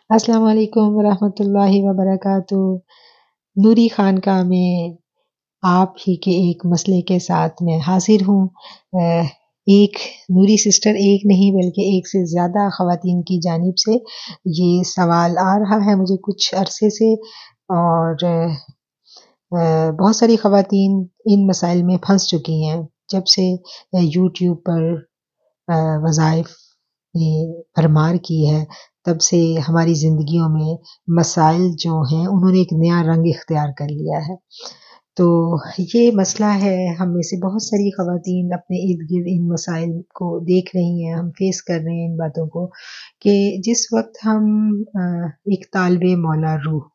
السلام علیکم ورحمۃ اللہ وبرکاتہ۔ نوری خانقاہ میں آپ ہی کے ایک مسئلے کے ساتھ میں حاضر ہوں۔ ایک نوری سسٹر ایک نہیں بلکہ ایک سے زیادہ خواتین کی جانب سے یہ سوال آ رہا ہے مجھے کچھ عرصے سے، اور بہت ساری خواتین ان مسائل میں پھنس چکی ہیں جب سے یوٹیوب پر وظائف نے بھرمار کی ہے، تب سے ہماری زندگیوں میں مسائل جو ہیں انہوں نے ایک نیا رنگ اختیار کر لیا ہے۔ تو یہ مسئلہ ہے، ہم میں سے بہت ساری خواتین اپنے ارد گرد ان مسائل کو دیکھ رہی ہیں، ہم فیس کر رہے ہیں ان باتوں کو، کہ جس وقت ہم ایک طالب مولا روح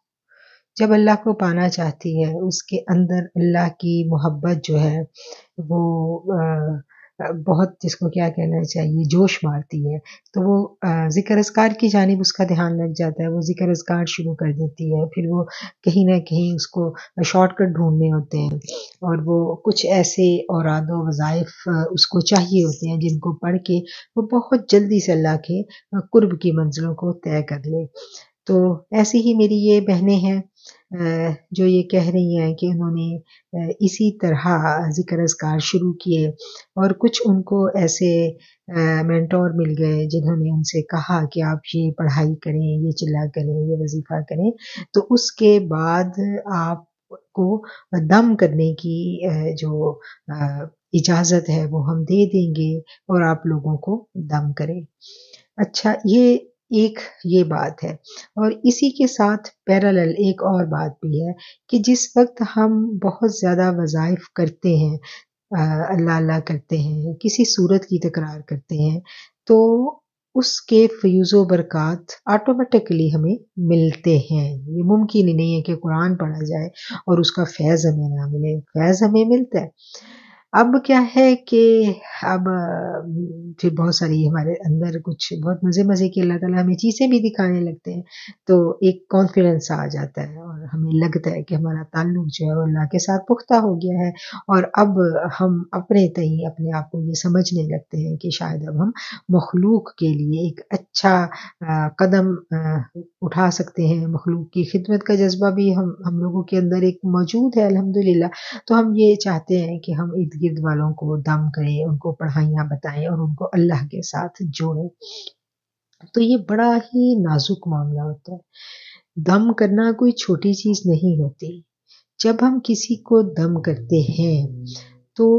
جب اللہ کو پانا چاہتی ہے، اس کے اندر اللہ کی محبت جو ہے وہ بہت، جس کو کیا کہنا چاہیے، جوش مارتی ہے، تو وہ ذکر اذکار کی جانب اس کا دھیان لگ جاتا ہے، وہ ذکر اذکار شروع کر دیتی ہے، پھر وہ کہیں نہ کہیں اس کو شارٹ کٹ ڈھونڈنے ہوتے ہیں، اور وہ کچھ ایسے اوراد و وظائف اس کو چاہیے ہوتے ہیں جن کو پڑھ کے وہ بہت جلدی سے اللہ کے قرب کی منزلوں کو طے کر لے۔ تو ایسی ہی میری یہ بہنیں ہیں جو یہ کہہ رہی ہیں کہ انہوں نے اسی طرح ذکر اذکار شروع کیے، اور کچھ ان کو ایسے مینٹور مل گئے جنہوں نے ان سے کہا کہ آپ یہ پڑھائی کریں، یہ چلا کریں، یہ وظیفہ کریں، تو اس کے بعد آپ کو دم کرنے کی جو اجازت ہے وہ ہم دے دیں گے، اور آپ لوگوں کو دم کریں۔ اچھا، یہ بات ہے، اور اسی کے ساتھ پیرالل ایک اور بات بھی ہے کہ جس وقت ہم بہت زیادہ وظائف کرتے ہیں، اللہ اللہ کرتے ہیں، کسی صورت کی تکرار کرتے ہیں، تو اس کے فیوز و برکات آٹومیٹکلی ہمیں ملتے ہیں۔ یہ ممکن ہی نہیں ہے کہ قرآن پڑھا جائے اور اس کا فیض ہمیں نہ ملے، فیض ہمیں ملتا ہے۔ اب کیا ہے کہ اب پھر بہت ساری ہمارے اندر کچھ بہت مزے کی اللہ تعالیٰ ہمیں چیزیں بھی دکھانے لگتے ہیں، تو ایک کانفیڈنس آ جاتا ہے اور ہمیں لگتا ہے کہ ہمارا تعلق جو ہے وہ اللہ کے ساتھ پختہ ہو گیا ہے، اور اب ہم اپنے تئیں اپنے آپ کو یہ سمجھنے لگتے ہیں کہ شاید اب ہم مخلوق کے لیے ایک اچھا قدم اٹھا سکتے ہیں۔ مخلوق کی خدمت کا جذبہ بھی ہم لوگوں کے اندر ایک موجود ہے الحمدللہ، تو ہم یہ چاہتے ہیں کہ ہم ارد گرد والوں کو دم کریں، ان کو پڑھائیاں بتائیں اور ان کو اللہ کے ساتھ جوڑیں۔ تو یہ بڑا ہی نازک معاملہ ہوتا ہے، دم کرنا کوئی چھوٹی چیز نہیں ہوتی۔ جب ہم کسی کو دم کرتے ہیں تو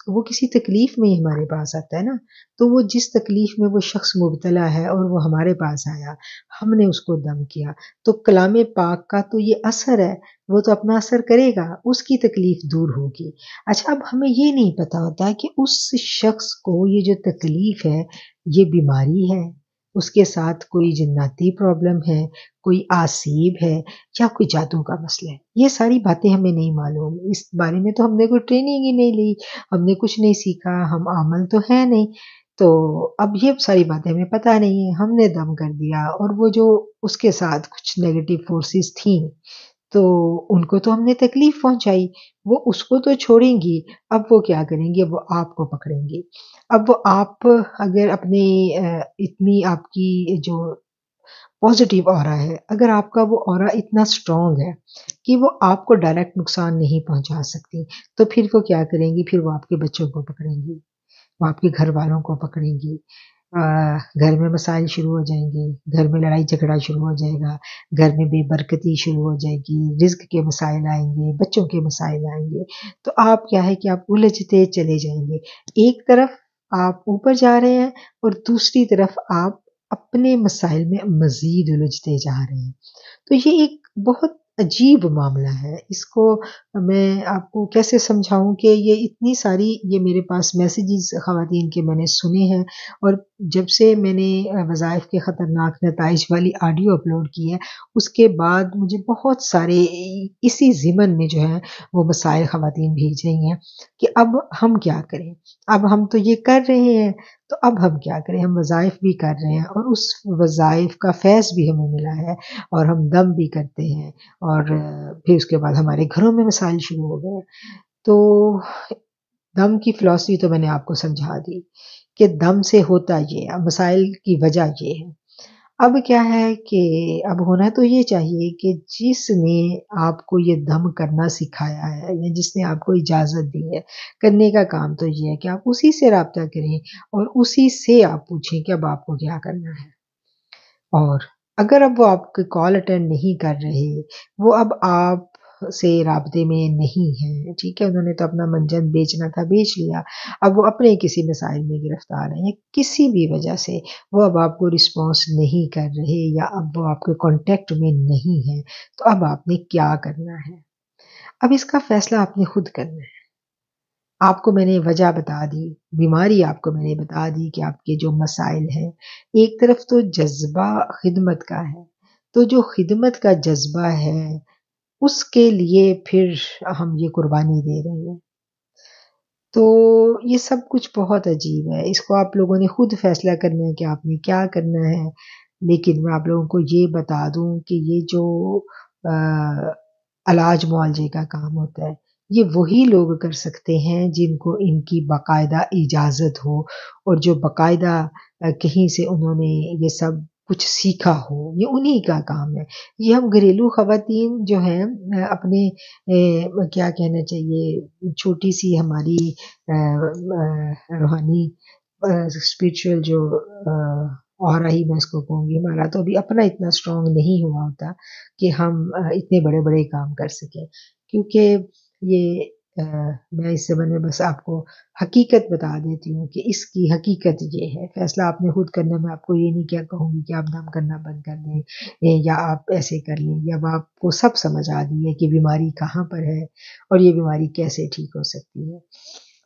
وہ کسی تکلیف میں ہی ہمارے پاس آتا ہے نا، تو وہ جس تکلیف میں وہ شخص مبتلا ہے اور وہ ہمارے پاس آیا، ہم نے اس کو دم کیا، تو کلام پاک کا تو یہ اثر ہے، وہ تو اپنا اثر کرے گا، اس کی تکلیف دور ہوگی۔ اچھا، اب ہمیں یہ نہیں پتا ہوتا کہ اس شخص کو یہ جو تکلیف ہے یہ بیماری ہے، اس کے ساتھ کوئی جناتی پرابلم ہے، کوئی آسیب ہے، یا کوئی جادو کا مسئلہ ہے۔ یہ ساری باتیں ہمیں نہیں معلوم، اس بارے میں تو ہم نے کوئی ٹریننگ ہی نہیں لی، ہم نے کچھ نہیں سیکھا، ہم عامل تو ہے نہیں، تو اب یہ ساری باتیں ہمیں پتہ نہیں ہیں، ہم نے دم کر دیا، اور وہ جو اس کے ساتھ کچھ نیگیٹو فورسز تھیں تو ان کو تو ہم نے تکلیف پہنچائی، وہ اس کو تو چھوڑیں گی، اب وہ کیا کریں گے، وہ آپ کو پکڑیں گے۔ اب وہ آپ اگر اپنے اتنی آپ کی جو پازیٹیو آرا ہے، اگر آپ کا وہ آرا اتنا اسٹرانگ ہے کہ وہ آپ کو ڈائریکٹ نقصان نہیں پہنچا سکتی، تو پھر وہ کیا کریں گی، پھر وہ آپ کے بچوں کو پکڑیں گی، وہ آپ کے گھر والوں کو پکڑیں گی، گھر میں مسائل شروع ہو جائیں گے، گھر میں لڑائی جھگڑا شروع ہو جائے گا، گھر میں بے برکتی شروع ہو جائے گی، رزق کے مسائل آئیں گے، بچوں کے مسائل آئیں گے، تو آپ کیا ہے کہ آپ الجھتے چلے جائیں گے۔ ایک طرف آپ اوپر جا رہے ہیں اور دوسری طرف آپ اپنے مسائل میں مزید الجھتے جا رہے ہیں، تو یہ ایک بہت عجیب معاملہ ہے۔ اس کو میں آپ کو کیسے سمجھاؤں کہ یہ اتنی ساری یہ میرے پاس میسیجز خواتین کے میں نے سنے ہیں، اور جب سے میں نے وظائف کے خطرناک نتائج والی آڈیو اپلوڈ کی ہے، اس کے بعد مجھے بہت سارے اسی ضمن میں جو ہے وہ مسائل خواتین بھیج رہی ہیں کہ اب ہم کیا کریں، اب ہم تو یہ کر رہے ہیں، تو اب ہم کیا کریں، ہم وظائف بھی کر رہے ہیں اور اس وظائف کا فیض بھی ہمیں ملا ہے، اور ہم دم بھی کرتے ہیں، اور پھر اس کے بعد ہمارے گھروں میں مسائل شروع ہو گئے۔ تو دم کی فلاسفی تو میں نے آپ کو سمجھا دی کہ دم سے ہوتا یہ ہے، مسائل کی وجہ یہ ہے۔ اب کیا ہے کہ اب ہونا تو یہ چاہیے کہ جس نے آپ کو یہ دم کرنا سکھایا ہے یا جس نے آپ کو اجازت دی ہے کرنے کا کام تو یہ ہے کہ آپ اسی سے رابطہ کریں اور اسی سے آپ پوچھیں کہ اب آپ کو کیا کرنا ہے۔ اور اگر اب وہ آپ کی کال اٹینڈ نہیں کر رہے، وہ اب آپ سے رابطے میں نہیں ہیں، ٹھیک ہے، انہوں نے تو اپنا منجن بیچنا تھا بیچ لیا، اب وہ اپنے کسی مسائل میں گرفتار ہیں، کسی بھی وجہ سے وہ اب آپ کو رسپانس نہیں کر رہے یا اب وہ آپ کے کانٹیکٹ میں نہیں ہیں، تو اب آپ نے کیا کرنا ہے؟ اب اس کا فیصلہ آپ نے خود کرنا ہے۔ آپ کو میں نے وجہ بتا دی، بیماری آپ کو میں نے بتا دی کہ آپ کے جو مسائل ہیں، ایک طرف تو جذبہ خدمت کا ہے، تو جو خدمت کا جذبہ ہے، اس کے لیے پھر ہم یہ قربانی دے رہے ہیں۔ تو یہ سب کچھ بہت عجیب ہے، اس کو آپ لوگوں نے خود فیصلہ کرنا ہے کہ آپ نے کیا کرنا ہے، لیکن میں آپ لوگوں کو یہ بتا دوں کہ یہ جو علاج معالجے کا کام ہوتا ہے، یہ وہی لوگ کر سکتے ہیں جن کو ان کی باقاعدہ اجازت ہو اور جو باقاعدہ کہیں سے انہوں نے یہ سب کچھ سیکھا ہو، یہ انہی کا کام ہے۔ یہ ہم گھریلو خواتین جو ہیں اپنے کیا کہنا چاہیے چھوٹی سی ہماری روحانی اسپرچل جو آرا ہی میں اس کو کہوں گی، ہمارا تو ابھی اپنا اتنا اسٹرانگ نہیں ہوا ہوتا کہ ہم اتنے بڑے بڑے کام کر سکیں، کیونکہ یہ میں اس زمانے میں بس آپ کو حقیقت بتا دیتی ہوں کہ اس کی حقیقت یہ ہے، فیصلہ آپ نے خود کرنا، میں آپ کو یہ نہیں کیا کہوں گی کہ آپ دم کرنا بند کر دیں یا آپ ایسے کر لیں، یا آپ کو سب سمجھ آ گئی ہے کہ بیماری کہاں پر ہے اور یہ بیماری کیسے ٹھیک ہو سکتی ہے۔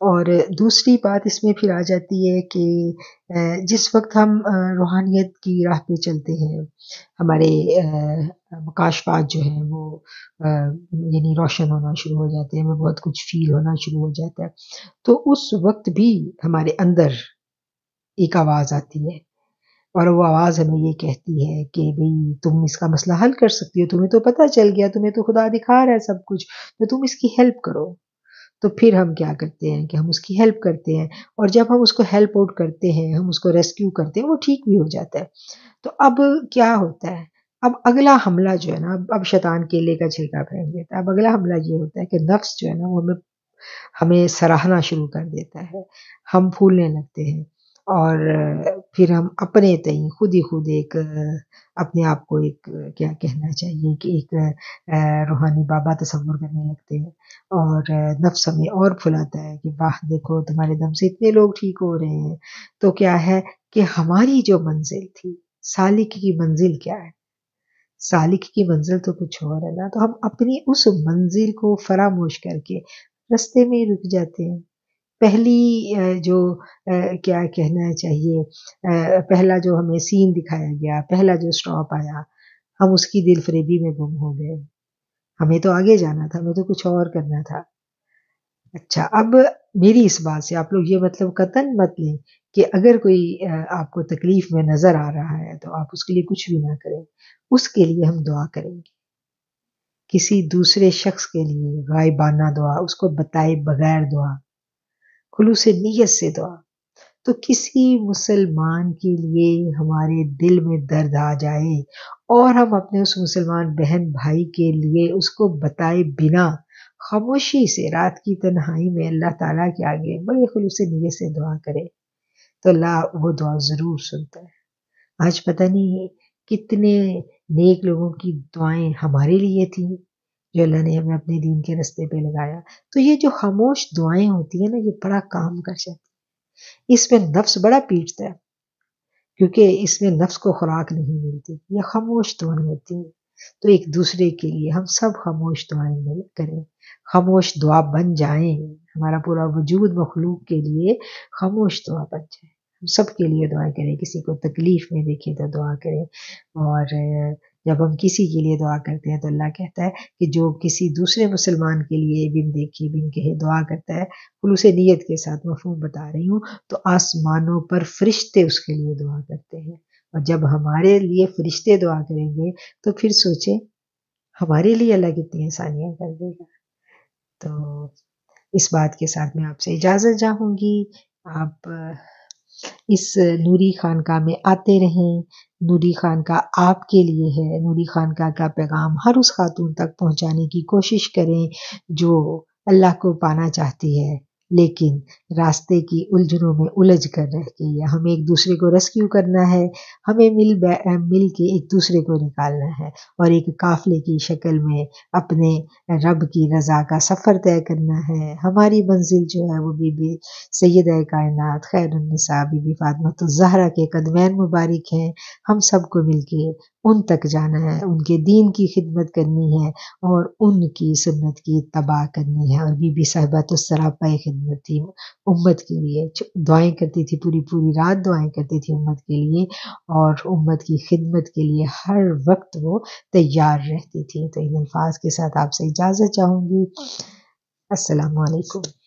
اور دوسری بات اس میں پھر آ جاتی ہے کہ جس وقت ہم روحانیت کی راہ پہ چلتے ہیں، ہمارے مکاشفات جو ہیں وہ یعنی روشن ہونا شروع ہو جاتے ہیں، ہمیں بہت کچھ فیل ہونا شروع ہو جاتا ہے، تو اس وقت بھی ہمارے اندر ایک آواز آتی ہے اور وہ آواز ہمیں یہ کہتی ہے کہ بھئی تم اس کا مسئلہ حل کر سکتی ہو، تمہیں تو پتہ چل گیا، تمہیں تو خدا دکھا رہا ہے سب کچھ، تو تم اس کی ہیلپ کرو۔ تو پھر ہم کیا کرتے ہیں کہ ہم اس کی ہیلپ کرتے ہیں، اور جب ہم اس کو ہیلپ آؤٹ کرتے ہیں، ہم اس کو ریسکیو کرتے ہیں، وہ ٹھیک بھی ہو جاتا ہے۔ تو اب کیا ہوتا ہے، اب اگلا حملہ جو ہے نا، اب شیطان کیلے کا چھلکا پھینک دیتا ہے، اب اگلا حملہ یہ ہوتا ہے کہ نفس جو ہے نا وہ ہمیں سراہنا شروع کر دیتا ہے، ہم پھولنے لگتے ہیں، اور پھر ہم اپنے تئیں خود ہی خود ایک اپنے آپ کو ایک کیا کہنا چاہیے کہ ایک روحانی بابا تصور کرنے لگتے ہیں، اور نفس ہمیں اور پھلاتا ہے کہ واہ دیکھو تمہارے دم سے اتنے لوگ ٹھیک ہو رہے ہیں۔ تو کیا ہے کہ ہماری جو منزل تھی، سالک کی منزل کیا ہے؟ سالک کی منزل تو کچھ اور ہے نا، تو ہم اپنی اس منزل کو فراموش کر کے رستے میں رک جاتے ہیں۔ پہلی جو کیا کہنا چاہیے پہلا جو ہمیں سین دکھایا گیا، پہلا جو اسٹاپ آیا، ہم اس کی دل فریبی میں گم ہو گئے، ہمیں تو آگے جانا تھا، ہمیں تو کچھ اور کرنا تھا۔ اچھا، اب میری اس بات سے آپ لوگ یہ مطلب قطعاً مت لیں کہ اگر کوئی آپ کو تکلیف میں نظر آ رہا ہے تو آپ اس کے لیے کچھ بھی نہ کریں، اس کے لیے ہم دعا کریں گے، کسی دوسرے شخص کے لیے غائبانہ دعا، اس کو بتائے بغیر دعا، خلوص نیت سے دعا۔ تو کسی مسلمان کے لیے ہمارے دل میں درد آ جائے اور ہم اپنے اس مسلمان بہن بھائی کے لیے اس کو بتائے بنا خاموشی سے رات کی تنہائی میں اللہ تعالیٰ کے آگے بڑے خلوص نیت سے دعا کرے، تو اللہ وہ دعا ضرور سنتا ہے۔ آج پتہ نہیں کتنے نیک لوگوں کی دعائیں ہمارے لیے تھیں جو اللہ نے ہمیں اپنے دین کے رستے پہ لگایا۔ تو یہ جو خاموش دعائیں ہوتی ہیں نا، یہ بڑا کام کر جاتی ہیں، اس میں نفس بڑا پیٹتا ہے، کیونکہ اس میں نفس کو خوراک نہیں ملتی، یہ خاموش دعائیں ہوتی ہیں۔ تو ایک دوسرے کے لیے ہم سب خاموش دعائیں کریں، خاموش دعا بن جائیں، ہمارا پورا وجود مخلوق کے لیے خاموش دعا بن جائے، ہم سب کے لیے دعائیں کریں، کسی کو تکلیف میں دیکھیں تو دعا کریں، اور جب ہم کسی کے لیے دعا کرتے ہیں تو اللہ کہتا ہے کہ جو کسی دوسرے مسلمان کے لیے بن دیکھے بن کہے دعا کرتا ہے، خلوص نیت کے ساتھ، مفہوم بتا رہی ہوں، تو آسمانوں پر فرشتے اس کے لیے دعا کرتے ہیں، اور جب ہمارے لیے فرشتے دعا کریں گے تو پھر سوچیں ہمارے لیے اللہ کتنی آسانیاں کر دے گا۔ تو اس بات کے ساتھ میں آپ سے اجازت چاہوں گی، آپ اس نوری خانقاہ میں آتے رہیں۔ نوری خانقاہ آپ کے لیے ہے۔ نوری خانقاہ کا پیغام ہر اس خاتون تک پہنچانے کی کوشش کریں جو اللہ کو پانا چاہتی ہے لیکن راستے کی الجھنوں میں الجھ کر رہ گئی ہے۔ ہمیں ایک دوسرے کو ریسکیو کرنا ہے، ہمیں مل کے ایک دوسرے کو نکالنا ہے اور ایک قافلے کی شکل میں اپنے رب کی رضا کا سفر طے کرنا ہے۔ ہماری منزل جو ہے وہ بی بی سیدہ کائنات خیر النساء بی بی فاطمہ الزہرا کے قدمین مبارک ہیں۔ ہم سب کو مل کے ان تک جانا ہے، ان کے دین کی خدمت کرنی ہے اور ان کی سنت کی اتباع کرنی ہے۔ اور بی بی صاحبہ تو سراپا خدمت تھی امت کے لیے، دعائیں کرتی تھی، پوری پوری رات دعائیں کرتی تھی امت کے لیے اور امت کی خدمت کے لیے ہر وقت وہ تیار رہتی تھی۔ تو ان الفاظ کے ساتھ آپ سے اجازت چاہوں گی۔ السلام علیکم۔